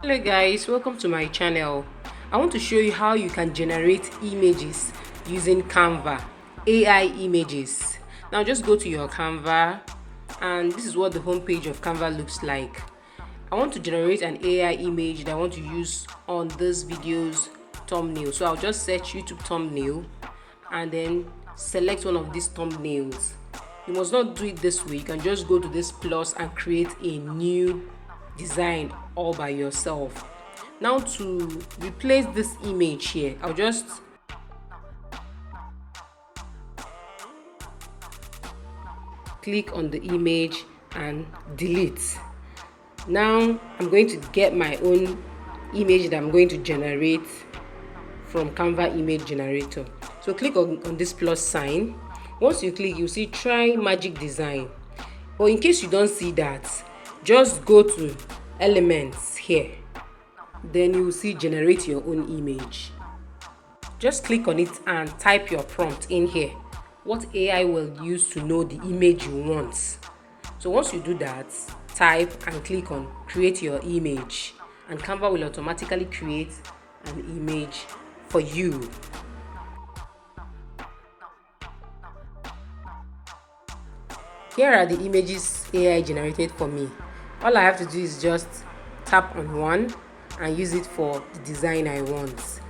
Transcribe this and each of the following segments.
Hello guys, welcome to my channel. I want to show you how you can generate images using Canva, AI images. Now just go to your Canva and this is what the home page of Canva looks like. I want to generate an AI image that I want to use on this video's thumbnail. So I'll just search YouTube thumbnail and then select one of these thumbnails. You must not do it this way. You can just go to this plus and create a new design all by yourself. Now to replace this image here, I'll just click on the image and delete. Now I'm going to get my own image that I'm going to generate from Canva image generator. So click on this plus sign. Once you click, you see try magic design. But in case you don't see that, just go to elements here, then you will see generate your own image. Just click on it and type your prompt in here, what AI will use to know the image you want. So once you do that, type and click on create your image and Canva will automatically create an image for you. Here are the images AI generated for me. All I have to do is just tap on one and use it for the design I want.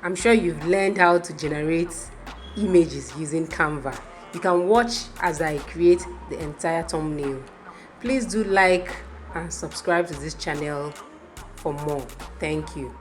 I'm sure you've learned how to generate images using Canva. You can watch as I create the entire thumbnail. Please do like and subscribe to this channel for more. Thank you.